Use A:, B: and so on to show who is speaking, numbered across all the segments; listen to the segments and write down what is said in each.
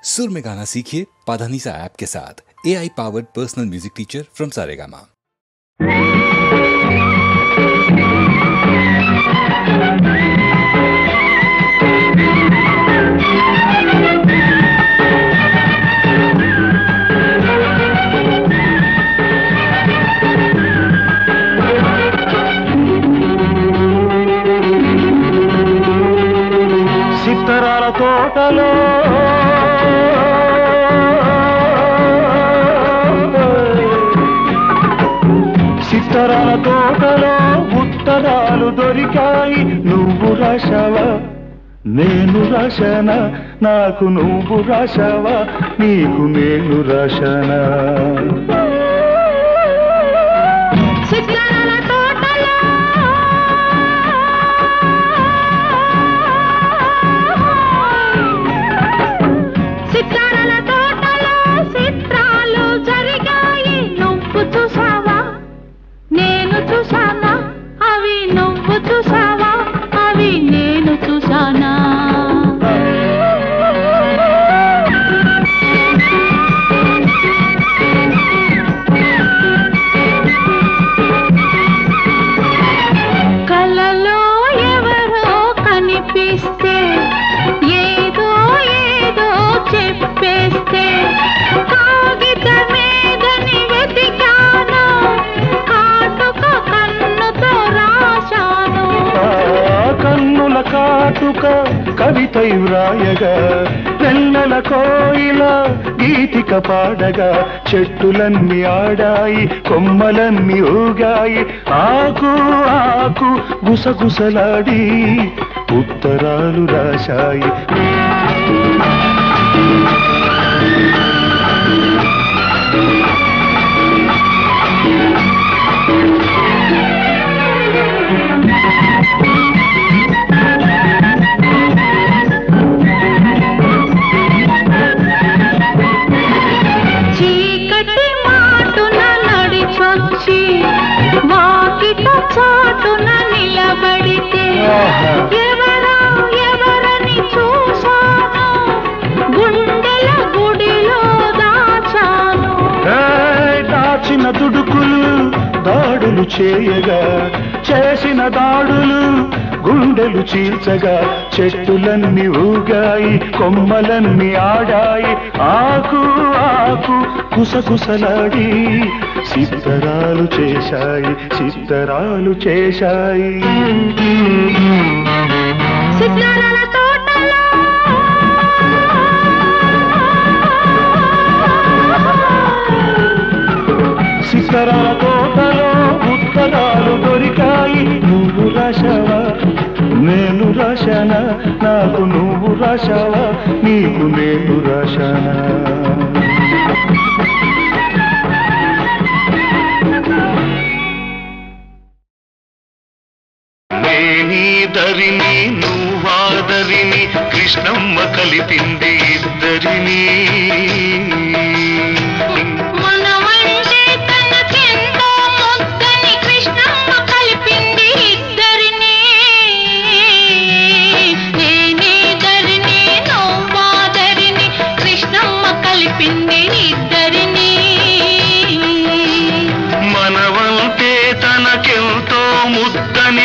A: सुर में गाना सीखिए पाधानीसा ऐप के साथ। AI powered personal music teacher from Saregama.
B: సిత్తరాల తోటలో సిత్తరాల తోటలో ఉత్తరాలు దొరికాయి. నువ్వు రాశావా నేను రాశానా, నాకు నువ్వు రాశావా నీకు నేను రాశానా. కాటుక కవితై వ్రాయగా, వెన్నెల కోయిల గీతిక పాడగా, చెట్టులన్నీ ఆడాయి కొమ్మలన్నీ ఊగాయి, ఆకు ఆకు గుసగుసలాడి ఉత్తరాలు రాశాయి.
C: చాటున నిలబడితే ఎవరని చూశాను, గుండెల గుడిలో దాచాను.
B: దాచిన దుడుకులు దాడులు చేయగా, చేసిన దాడులు గుండెలు చీల్చగా, చెట్టులన్నీ ఊగాయి కొమ్మలన్నీ ఆడాయి, ఆకు ఆకు కుసకుసలాడి సిత్తరాలు చేశాయి సిత్తరాలు చేశాయి.
C: సిత్తరాల తోటలో
B: సిత్తరాల తోటలో ఉత్తరాలు దొరికాయి. నువ్వు రాశావా నేను రాశానా, నాకు నువ్వు రాశావా నీకు నేను రాశానా. నేనీదరిని నువ్వాదరిని కృష్ణమ్మ కలిపింది ఇద్దరిని.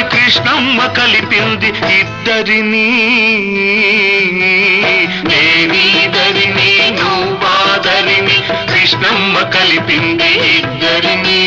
B: కృష్ణమ్మ కలిపింది ఇద్దరిని. నేనీదరిని నువ్వాదరిని కృష్ణమ్మ కలిపింది ఇద్దరిని.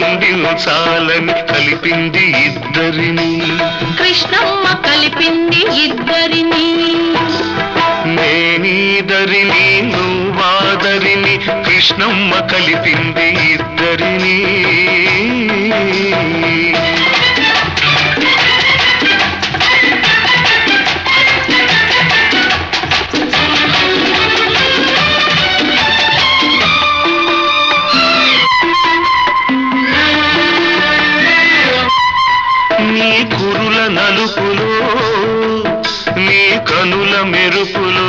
B: పండించాలని కలిపింది ఇద్దరిని.
C: కృష్ణమ్మ కలిపింది ఇద్దరిని.
B: నేనీదరిని నువ్వాదరిని కృష్ణమ్మ కలిపింది ఇద్దరిని. నీ కురుల నలుపులో నీ కనుల మెరుపులో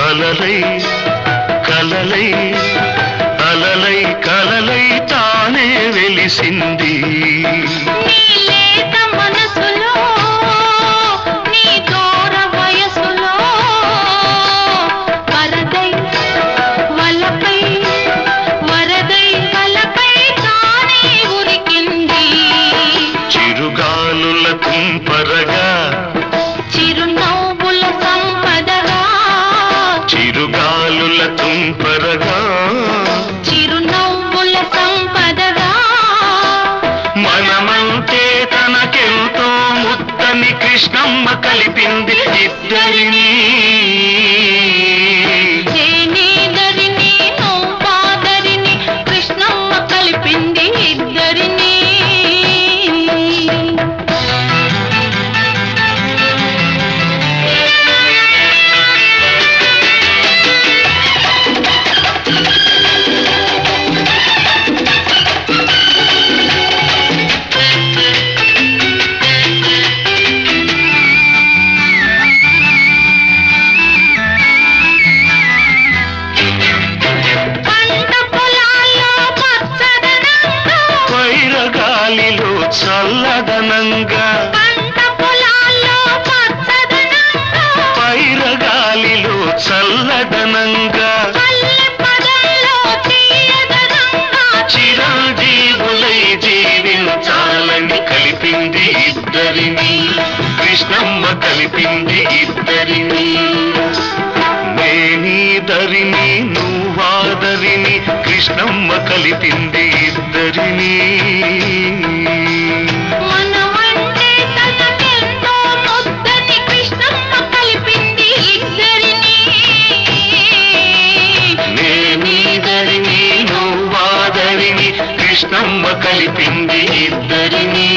B: అలలై కలలై అలలై కలలై తానే వెలిసింది. తుంపరగా చిరునవ్వుల సంపదగా చిరుగాలుల తుంపరగా చిరునవ్వుల సంపదగా మనమంటే తనకెంతో ముద్దని కృష్ణమ్మ కలిపింది ఇద్దరిని. నేనీదరిని నువ్వాదరిని కృష్ణమ్మ కలిపింది ఇద్దరిని. చల్లదనంగా పంట పొలాల్లో పచ్చదనంగా పైరగాలిలో చల్లదనంగా పల్లె పదల్లో తీయదనంగా చిరంజీవులై జీవించాలని కలిపింది ఇద్దరిని కృష్ణమ్మ కలిపింది ఇద్దరిని. నేనీదరిని నువ్వాదరిని కృష్ణమ్మ కలిపింది ఇద్దరిని. కృష్ణమ్మ కలిపింది ఇద్దరిని.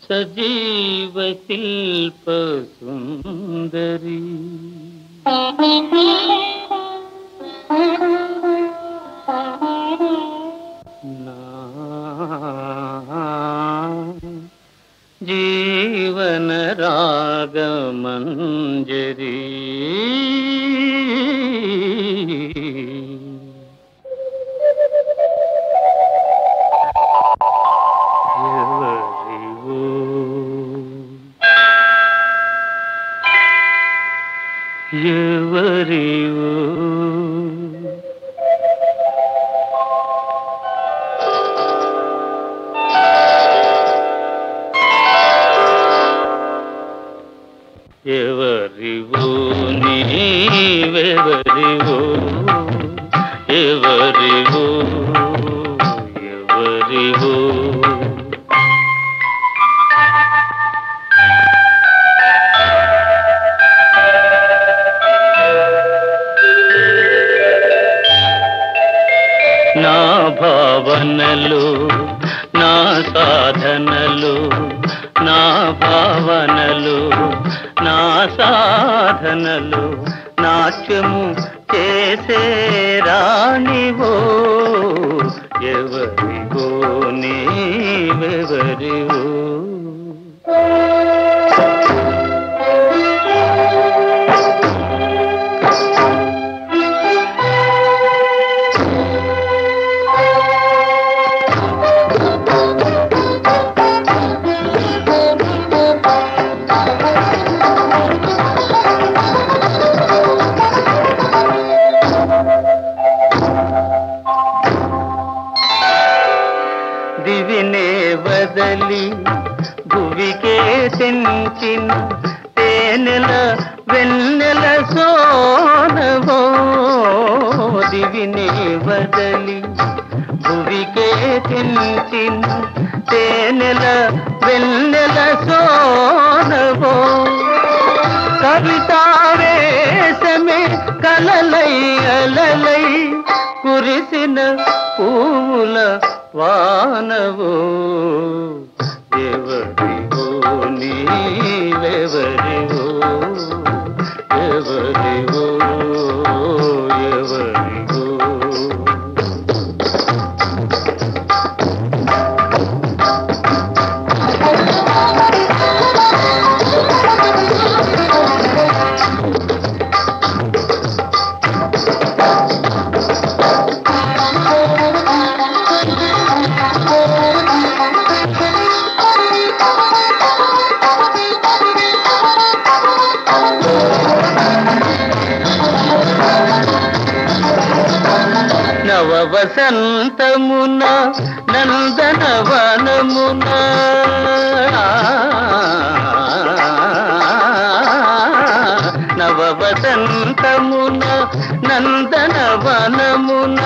D: సజీవ శిల్ప సుందరి నా జీవన రాగమంజరి ఎవరివో ఎవరివో నీవెవరివో ఎవరివో ఎవరివో నా భావనలు నా సాధనలు నా భావనలు నా సాధనలు నాట్యము చేసే రాణివో ఎవరివో నీవెవరివో వదలి భువికే తెంచిన తేనెల వెన్నెల సోనవో దివిని వదలి భువికే తెంచిన తేనెల వెన్నెల సోనవో కవితావేశమే కలలై అలలై కురిసిన పూల వానవో ఎవరివో నీవెవరివో ఎవరివో ఎవరివో వసంతమున నందనవనమున నవ వసంతమున నందనవనమున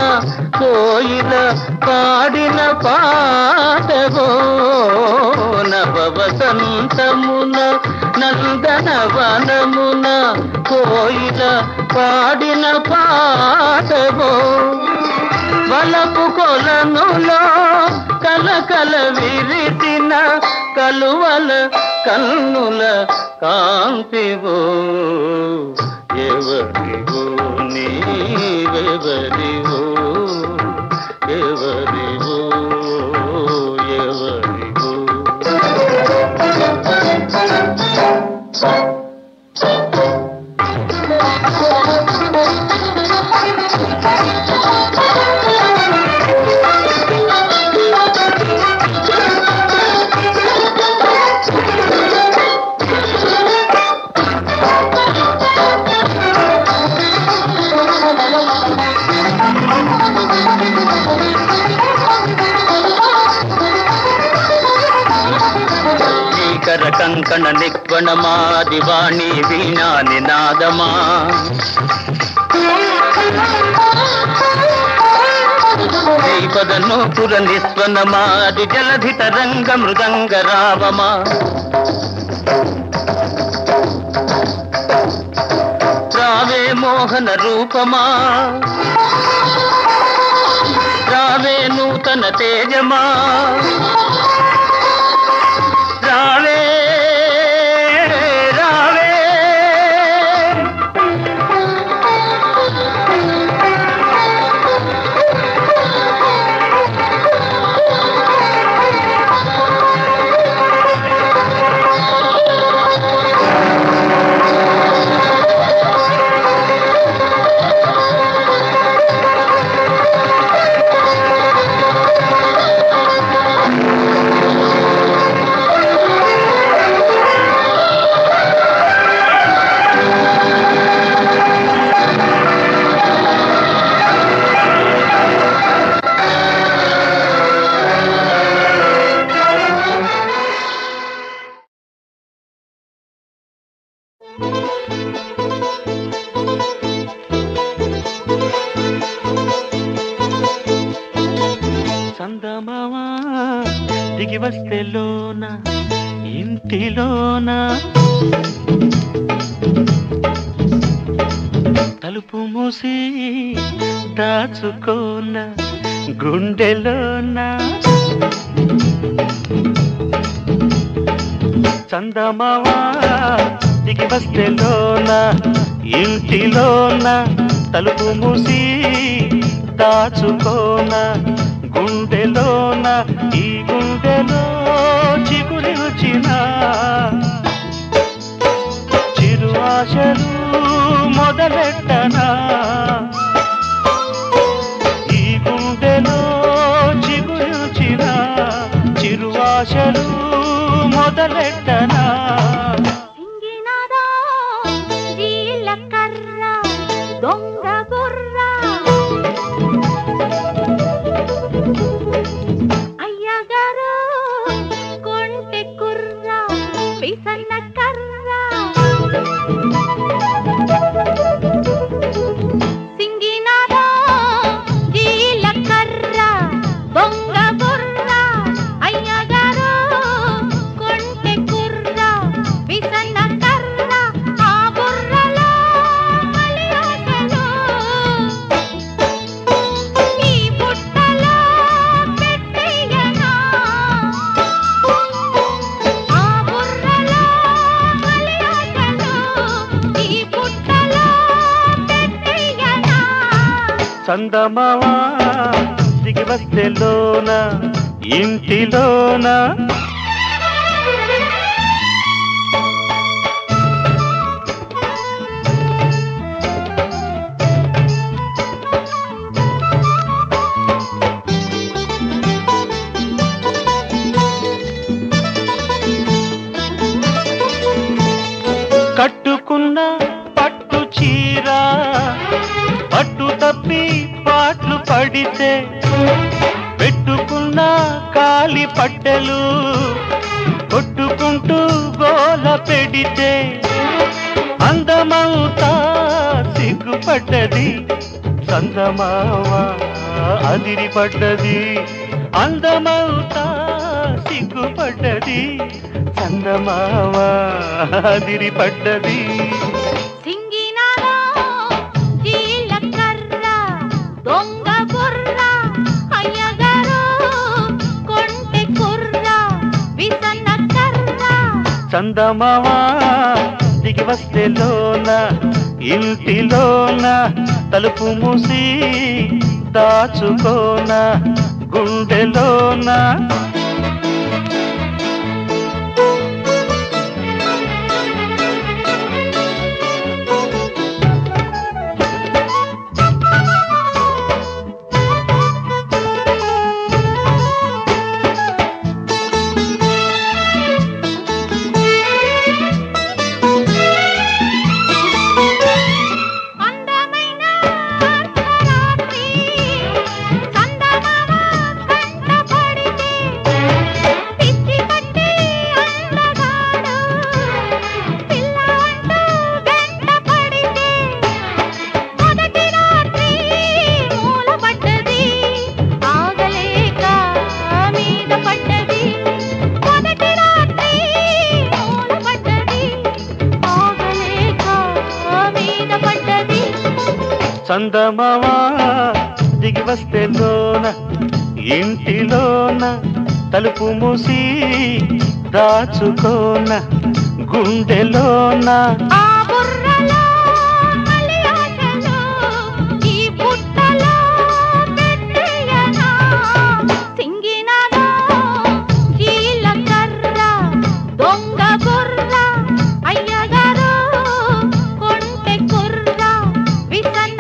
D: కోయిల పాడిన పాటవో నవ వసంతమున నందనవనమున కోయిల పాడిన పాటవో వలపు కొలనులో కలకల విరిసిన కలువల కన్నుల కాంతివో ఎవరివో నీవెవరివో ఎవరివో ఎవరివో కంకణ నిక్వణమా దివాణి వీణా నినాదమా పదను పుర నిస్వనమా ది జలధి తరంగ మృదంగ రావమా రావే మోహన రూపమా రావే నూతన తేజమా రావే రావే దిగి వస్తే లోన ఇంటిలోన తలుపు మూసి దాచుకోన గుండెలోన చందమావా దిగి వస్తే లోన ఇంటిలోన తలుపు మూసి దాచుకోన గుండెలోన ఈ గుండెలో చిగురి వచ్చిన చిరు ఆశలు మొదలెట్టనా ఈ గుండెలో చిగురి వచ్చిన చిరు ఆశలు మొదలెట్టనా
E: చందమావా దిగి వస్తెలోన ఇంటిలోన కట్టుకున్న పట్టు చీర పట్టు తప్పి పాట్లు పడితే పెట్టుకున్న కాలి పట్టెలు కొట్టుకుంటూ గోల పెడితే అందమవుతా సిగ్గుపడ్డది చందమావా అదిరిపడ్డది అందమవుతా సిగ్గుపడ్డది చందమావా అదిరిపడ్డది
C: సింగినాలో జీలకర్ర దొంగ బుర్ర అయ్యగారు కొంటె కుర్ర విసన్న కర్ర
E: చందమావా దిగి వస్తెలోన ఇంటిలోన తలుపు మూసి దాచుకోన గుండెలోన చందమావా దిగి వస్తెలోన ఇంటిలోన తలుపు మూసి దాచుకోన గుండెలోన
C: ఆ బుర్రలో మలి ఆశలో ఈ పుట్టలో పెట్టేయనా సింగినాలో జీలకర్ర దొంగ బుర్ర అయ్యగారు కొంటె కుర్ర విసన్న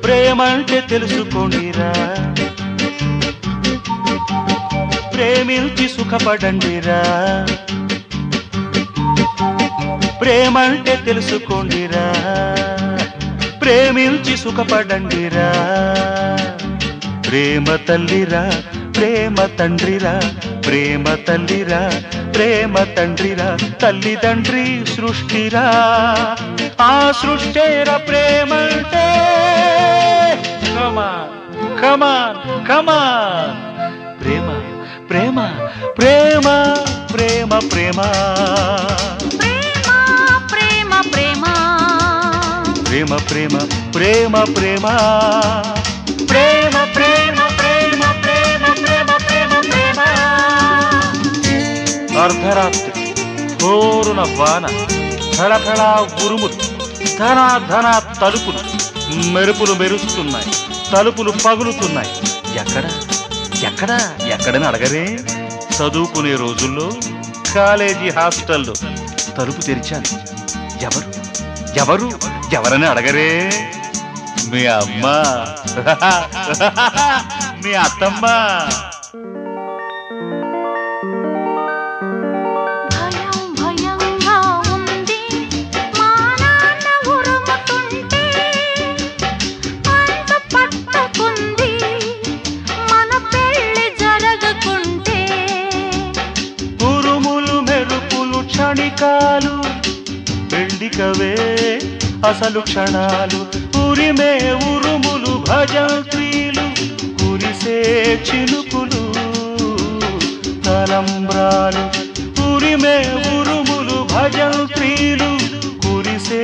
E: ప్రేమంటే తెలుసుకోండిరా ప్రేమించి సుఖపడండిరా ప్రేమంటే తెలుసుకోండిరా ప్రేమించి సుఖపడండిరా ప్రేమ తల్లిరా ప్రేమ తండ్రిరా ప్రేమ తల్లిరా ప్రేమ తండ్రిరా తల్లిదండ్రి సృష్టిరా ఆ సృష్టేర ప్రేమంటే కమాన్ కమాన్ కమాన్ ప్రేమ ప్రేమ ప్రేమ ప్రేమ ప్రేమ
C: ప్రేమ ప్రేమ
E: ప్రేమ ప్రేమ ప్రేమ ప్రేమ ప్రేమ ప్రేమ ప్రేమ ప్రేమ ప్రేమ ప్రేమ ప్రేమ అర్ధరాత్రి హోరున వాన ధళధళ ఉరుములు ధన ధన తలుపులు మెరుపులు మెరుస్తున్నాయి తలుపులు పగులుతున్నాయి ఎక్కడ ఎక్కడ ఎక్కడని అడగరే చదువుకునే రోజుల్లో కాలేజీ హాస్టల్లో తలుపు తెరిచాను ఎవరు ఎవరు ఎవరని అడగరే మీ అమ్మ మీ అత్తమ్మ క్షణికాలు పెళ్లికవే అసలు క్షణాలు ఉరిమే ఉరుములు భజంత్రీలు కురిసే చినుకులు తలంబ్రాలు ఉరిమే ఉరుములు భజంత్రీలు కురిసే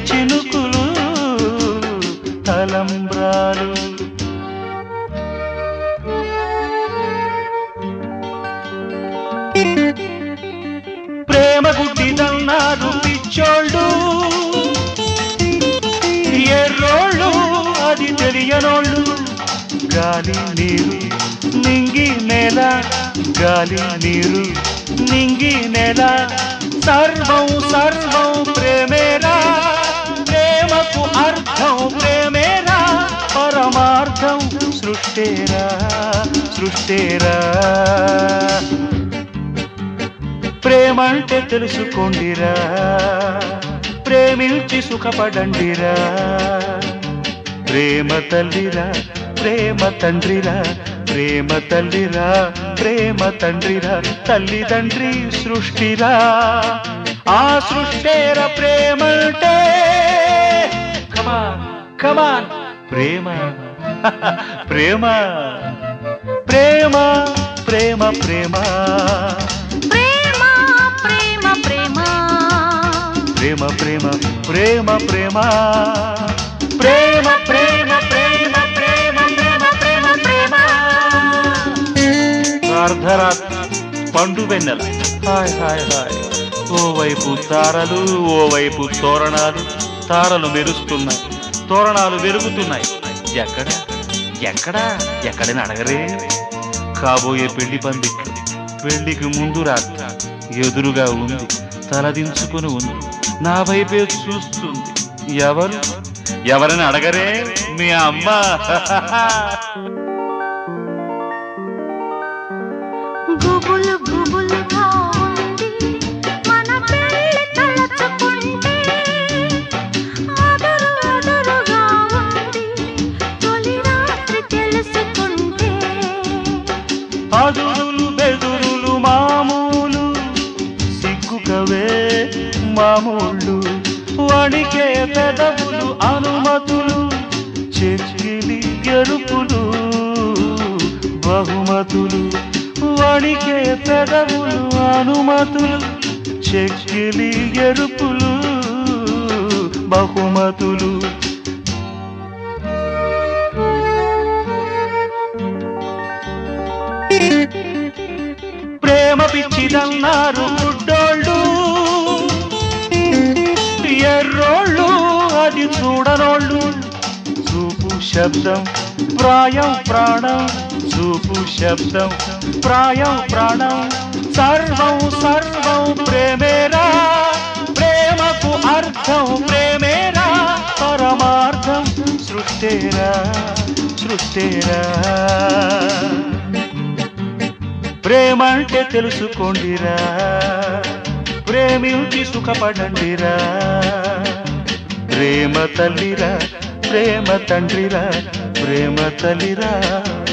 E: చినుకులు తలంబ్రాలు ప్రేమ గుడ్డిదన్నారు పిచ్చోళ్ళు, ఎర్రోళ్ళు అది తెలియనోళ్ళు. గాలి నీరు నింగి నేల, గాలి నీరు నింగి నేల, సర్వం సర్వం ప్రేమేరా. ప్రేమకు అర్థం ప్రేమేరా, పరమార్థం సృష్టేరా సృష్టేరా. ప్రేమంటే తెలుసుకోండిరా, ప్రేమించి సుఖపడండిరా. ప్రేమ తల్లిరా ప్రేమ తండ్రిరా, ప్రేమ తల్లిరా ప్రేమ తండ్రిరా, తల్లిదండ్రి సృష్టిరా. ఆ సృష్టేర ప్రేమంటే. కమాన్ కమాన్ ప్రేమ ప్రేమ ప్రేమ ప్రేమ ప్రేమ
C: ప్రేమ ప్రేమ ప్రేమ
E: ప్రేమ ప్రేమ ప్రేమ ప్రేమ ప్రేమ ప్రేమ ప్రేమ ప్రేమ ప్రేమ ప్రేమ. అర్ధరాత్రి పండు వెన్నెల, హాయ్ హాయ్ హాయ్. ఓవైపు తారలు ఓవైపు తోరణాలు, తారలు మెరుస్తున్నాయి తోరణాలు వెలుగుతున్నాయి. ఎక్కడ ఎక్కడ ఎక్కడని అడగరే. కాబోయే పెళ్లి పందిట్లు, పెళ్లికి ముందు రాత్రి ఎదురుగా ఉంది, తలదించుకుని ఉంది, నా వైపే చూస్తుంది. ఎవరు ఎవరని అడగరే, మీ అమ్మ.
C: గుబులు గుబులుగా ఉంది మన పెళ్లి తలచుకుంటే, అదురు అదురుగా ఉంది తొలి రాత్రి తెలుసుకుంటే.
E: అదురులు బెదురులు మామూలు, సిగ్గుకవే మామూళ్ళు. వణికే పెదవులు అనుమతులు, చెక్కిలి ఎరుపులు బహుమతులు. వణికే పెదవులు అనుమతులు, చెక్కిలి ఎరుపులు బహుమతులు. ప్రేమ పిచ్చిదన్నారు గుడ్డోళ్ళు, ఎర్రోళ్ళు అది చూడనోళ్ళు. చూపు శబ్దం ప్రాయం ప్రాణం, చూపు శబ్దం ప్రాయం ప్రాణం, సర్వం సర్వం ప్రేమేరా. ప్రేమకు అర్థం ప్రేమేరా, పరమార్థం సృష్టేరా సృష్టేరా. ప్రేమంటే తెలుసుకోండిరా, ప్రేమించి సుఖపడండిరా. ప్రేమ తల్లిరా ప్రేమ తండ్రిరా, ప్రేమ తల్లిరా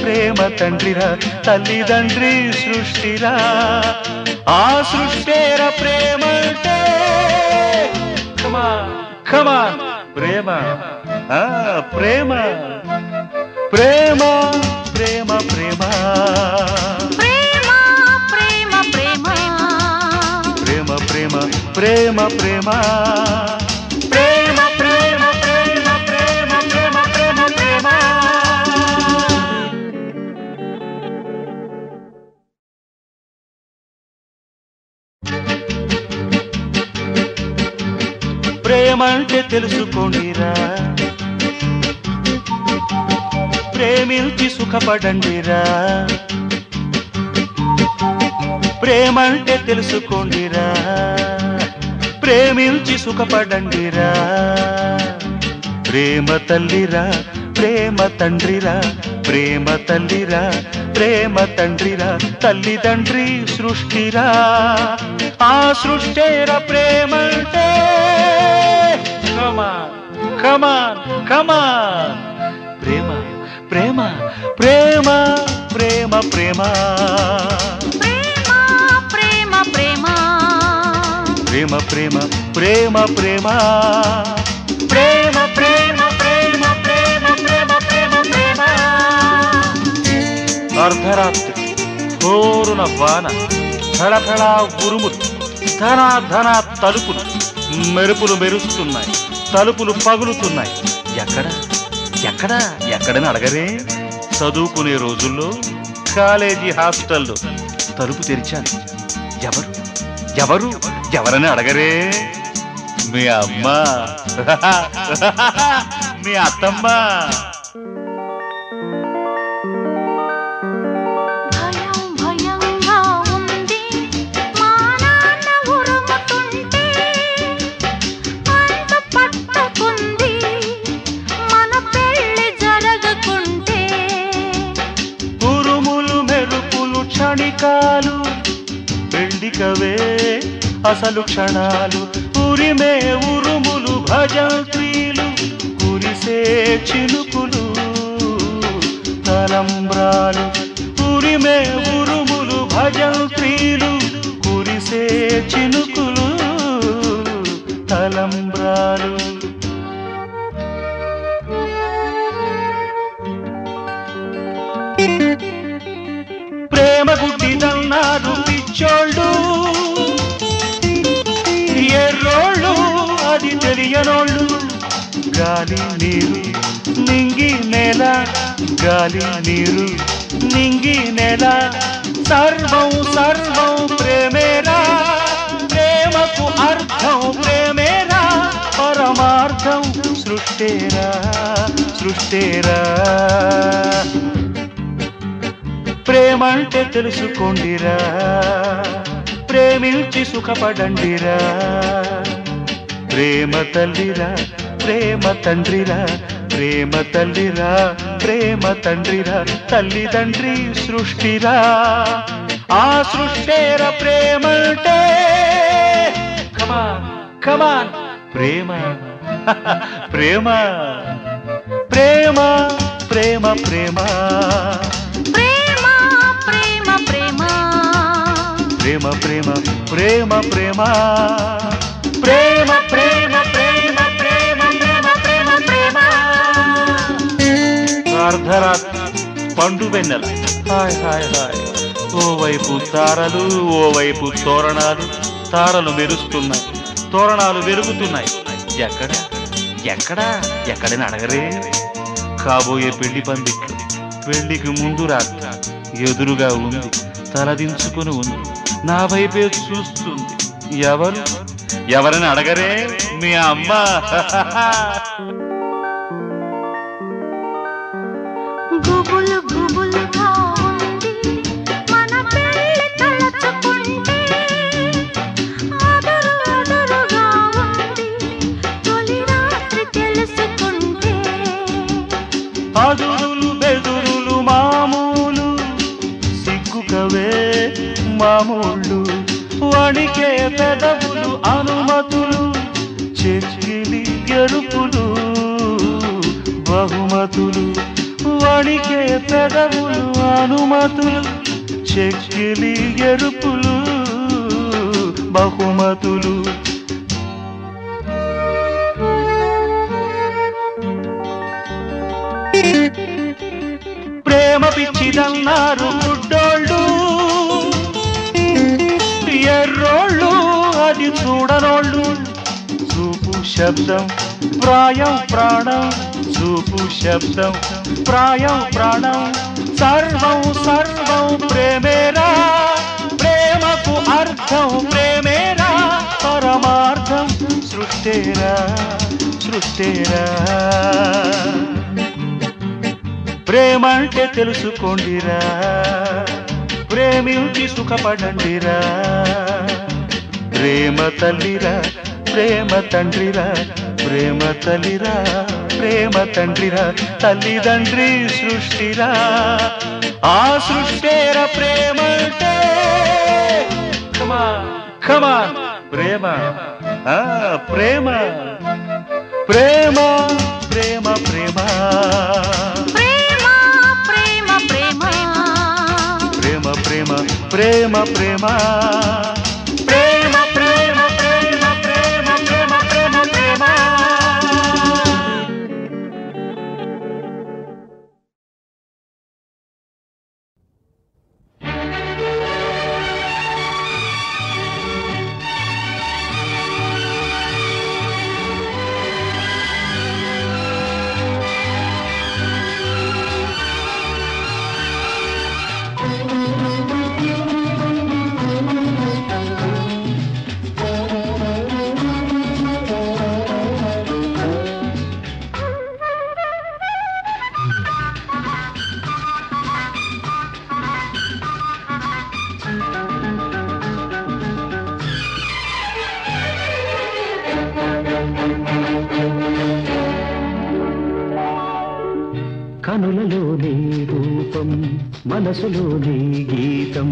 E: ప్రేమ తండ్రిరా, తల్లిదండ్రి సృష్టిరా. ఆ సృష్టేర ప్రేమంటే. కమాన్ కమాన్ ప్రేమ ప్రేమ ప్రేమ ప్రేమ ప్రేమ
C: ప్రేమ ప్రేమ ప్రేమ
E: ప్రేమ ప్రేమ ప్రేమ ప్రేమ ప్రేమ ప్రేమ ప్రేమ ప్రేమ ప్రేమ ప్రేమ ప్రేమ. ప్రేమంటే తెలుసుకోండిరా, ప్రేమించి సుఖపడండిరా. ప్రేమంటే తెలుసుకోండిరా, ప్రేమించి సుఖపడండిరా. ప్రేమ తల్లిరా ప్రేమ తండ్రిరా, ప్రేమ తల్లిరా ప్రేమ తండ్రిరా, తల్లిదండ్రి సృష్టిరా. ఆ సృష్టేర ప్రేమంటే. కమాన్ కమాన్ కమాన్ ప్రేమ ప్రేమ ప్రేమ ప్రేమ ప్రేమ
C: ప్రేమ ప్రేమ
E: ప్రేమ ప్రేమ ప్రేమ ప్రేమ ప్రేమ ప్రేమ ప్రేమ ప్రేమ ప్రేమ ప్రేమ ప్రేమ. అర్ధరాత్రి హోరున వాన, ఫళఫళ ఉరుములు, ధన ధన తలుపులు, మెరుపులు మెరుస్తున్నాయి, తలుపులు పగులుతున్నాయి. ఎక్కడ ఎక్కడ ఎక్కడని అడగరే. చదువుకునే రోజుల్లో కాలేజీ హాస్టల్లో తలుపు తెరిచాను. ఎవరు ఎవరు ఎవరని అడగరే, మీ అమ్మ, మీ అత్తమ్మ.
C: భయం భయంగా ఉంది మా నాన్న ఉరుముతుంటే, అంత పట్టుకుంది మన పెళ్లి జరగకుంటే.
E: ఉరుములు మెరుపులు క్షణికాలు, పెళ్లికవే అసలు క్షణాలు. ఉరిమే ఉరుములు భజంత్రీలు, కురిసే చినుకులు తలంబ్రాలు. ఉరిమే ఉరుములు భజంత్రీలు, కురిసే చినుకులు తలంబ్రాలు. ప్రేమ గుడ్డిదన్నారు పిచ్చోళ్ళు, ఎర్రోళ్ళు అది తెలియనోళ్ళు. గాలి నీరు నింగి నేల, గాలి నీరు నింగి నేల, సర్వం సర్వం ప్రేమేరా. ప్రేమకు అర్థం ప్రేమేరా, పరమార్థం సృష్టేరా సృష్టేరా. ప్రేమంటే తెలుసుకోండిరా, ప్రేమించి సుఖపడండిరా. ప్రేమ తల్లిరా ప్రేమ తండ్రిరా, ప్రేమ తల్లిరా ప్రేమ తండ్రిరా. తల్లిదండ్రి సృష్టిరా, ఆ సృష్టేర ప్రేమంటే. కమాన్ కమాన్ ప్రేమ ప్రేమ ప్రేమ ప్రేమ ప్రేమ
C: ప్రేమ ప్రేమ ప్రేమ
E: ప్రేమ ప్రేమ ప్రేమ ప్రేమ ప్రేమ ప్రేమ ప్రేమ ప్రేమ ప్రేమ ప్రేమ ప్రేమ. అర్ధరాత్రి పండు వెన్నెల, హాయ్ హాయ్ హాయ్. ఓవైపు తారలు, ఓవైపు తోరణాలు. తారలు మెరుస్తున్నాయి, తోరణాలు వెలుగుతున్నాయి. ఎక్కడ ఎక్కడ ఎక్కడని అడగరే. కాబోయే పెళ్లి పందిట్లు, పెళ్లికి ముందు రాత్రి ఎదురుగా ఉంది, తలదించుకుని ఉంది, నా వైపే చూస్తుంది. ఎవరు ఎవరని అడగరే, మీ అమ్మ.
C: గుబులు గుబులుగా ఉంది మన పెళ్లి తలచుకుంటే, అదురు అదురుగా ఉంది తొలి రాత్రి తెలుసుకుంటే.
E: అదురులు బెదురులు మామూలు, సిగ్గుకవే మామూళ్ళు. వణికే పెదవులు అనుమతులు, చెక్కిలి ఎరుపులు బహుమతులు. వణికే పెదవులు అనుమతులు, చెక్కిలి ఎరుపులు బహుమతులు. ప్రేమ పిచ్చిదన్నారు గుడ్డోళ్ళు, ఎర్రోళ్ళు అది చూడనోళ్ళు. చూపు శబ్దం ప్రాయం ప్రాణం, చూపు శబ్దం ప్రాయం ప్రాణం. సర్వం సర్వం ప్రేమేరా, ప్రేమకు అర్థం ప్రేమేరా, పరమార్థం సృష్టేరా సృష్టేరా. ప్రేమంటే తెలుసుకోండిరా, ప్రేమించి సుఖపడండిరా. ప్రేమ తల్లిరా ప్రేమ తండ్రిరా, ప్రేమ తల్లిరా ప్రేమ తండ్రిరా. తల్లిదండ్రి సృష్టిరా, ఆ సృష్టేర ప్రేమంటే. కమాన్ కమాన్ ప్రేమ, ప్రేమ ప్రేమ ప్రేమ ప్రేమ
C: ప్రేమ ప్రేమ ప్రేమ
E: ప్రేమ ప్రేమ ప్రేమ ప్రేమ ప్రేమ ప్రేమ ప్రేమ ప్రేమ ప్రేమ ప్రేమ ప్రేమ.
F: కనులలో నీ రూపం మనసులో నీ గీతం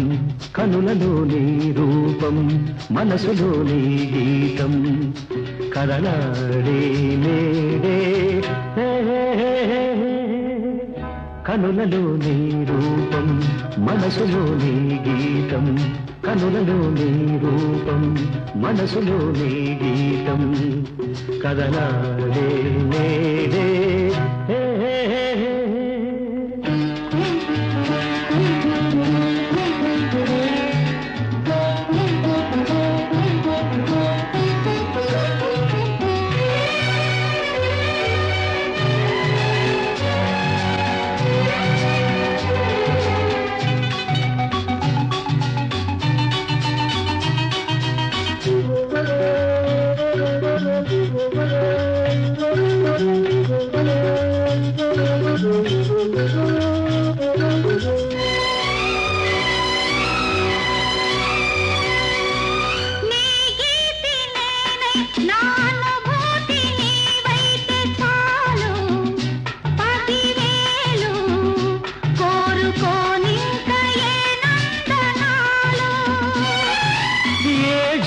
F: కనులలో నీ రూపం మనసులో నీ గీతం కదలాడే మేడే కనులలో నీ రూపం మనసులో నీ గీతం కనులలో నీ రూపం మనసులో నీ గీతం కదలాడే మేడే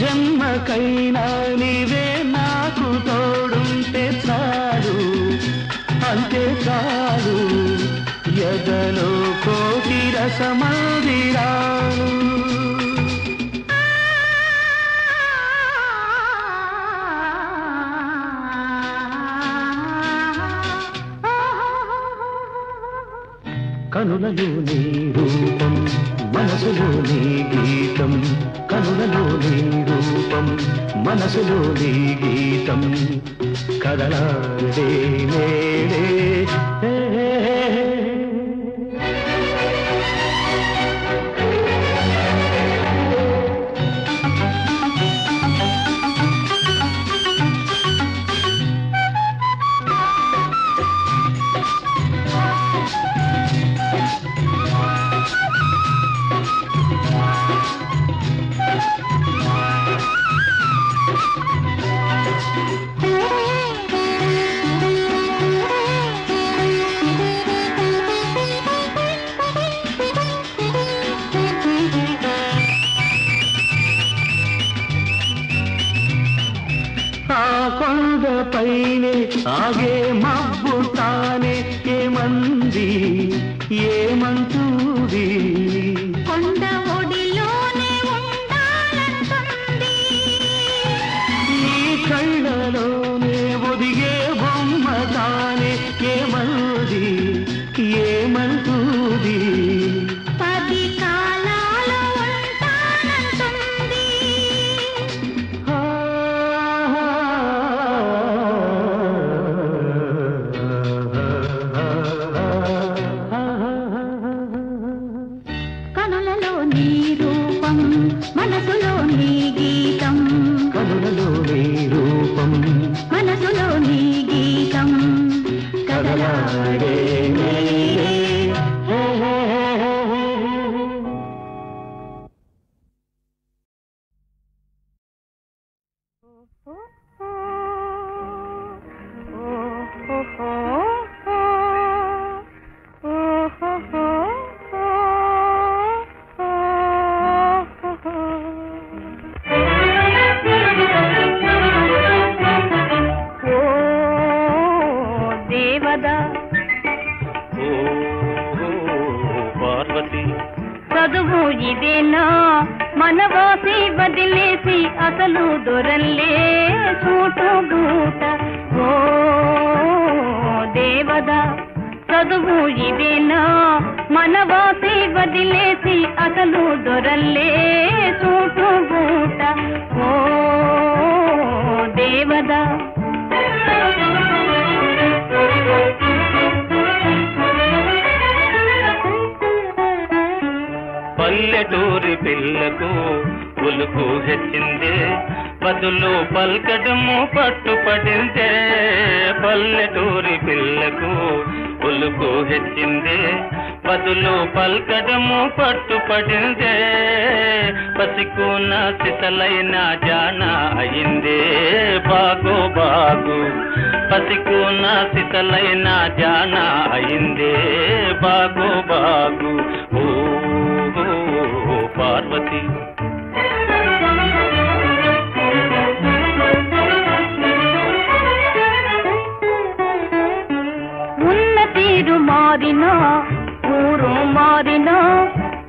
F: జన్మకైనా నీవే నాకు తోడుంటే చాలు అంతే చాలు ఎదలో కోటి రసమందిరాలు కనులలో నీ రూపం మనసులో నీ గీతం కనులలో నీ రూపం మనసులో నీ గీతం కదలాడే మేడే కొండపైనే ఆగే మబ్బు తానే ఏమంది ఏమంటుంది
C: కొండ ఒడిలోనే ఉండాలంటుంది
F: ఈ కళ్ళలోనే ఒదిగే బొమ్మ తానే ఏమంది ఏమంటుంది
C: 10 కాలాలు ఉంటానంటుంది కనులలో నీ రూపం మనసులో నీ గీతం
F: కనులలో నీ రూపం
C: మనసులో నీ గీతం
F: కదలాడే మేడే
C: చదువు ఇదేనా మనవాసి వదిలేసి అసలు దొరల్లే చూటు బూట ఓ దేవదా చదువు ఇదేనా మనవాసి వదిలేసి అసలు దొరల్లే చూటు బూట ఓ దేవదా
D: పల్లెటూరి పిల్లకు ఉలుకు హెచ్చిందే బదులు పల్కడము పట్టుపడిందే పల్లెటూరి పిల్లకు ఉలుకు హెచ్చిందే బదులు పల్కడము పట్టుపడిందే పసికున్న సిసలైన జాన అయిందే బాగు బాగు
G: పసికున సితలైన జాన అయిందే బాగు బాగు ఓ పార్వతి.
C: ఉన్న తీరు మారినా ఊరు మారినా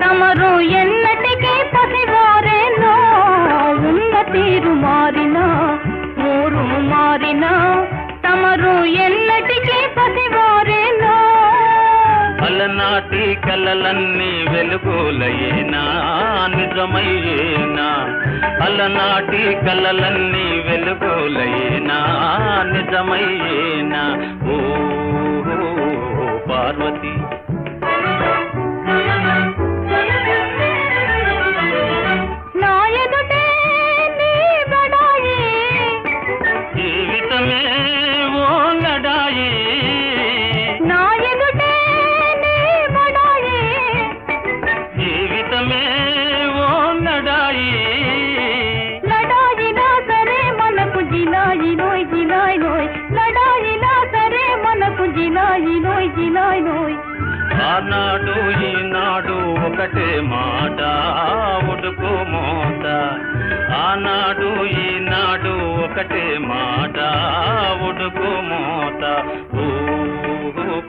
C: తమరు ఎన్నటికీ పసివారేనో. ఉన్న తీరు మారినా ఊరు మారినా తమరు ఎన్నటికీ పసివారేనో.
G: అలనాటి కలలన్నీ వెలుగులయేనా నిజమయ్యేనా. అలనాటి కలలన్నీ వెలుగులయేనా నిజమయ్యేనా ఓ పార్వతి. జీవితమే ఓ లడాయి జీవితమే ఓ లడాయి.
C: లడాయినా సరే మనకు జిలాయి నోయ్ జిలాయి నోయ్. లడాయినా సరే మనకు జిలాయి నోయ్ జిలాయి నోయ్.
G: ఆనాడు ఈనాడు ఒకటే మాట ఉడుకు మోత. ఆనాడు ఈనాడు ఒకటే మాట ఉడుకు మోత ఓ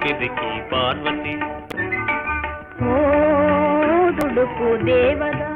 G: పిరికి పార్వతి.
C: ఓ దుడుకు దేవదా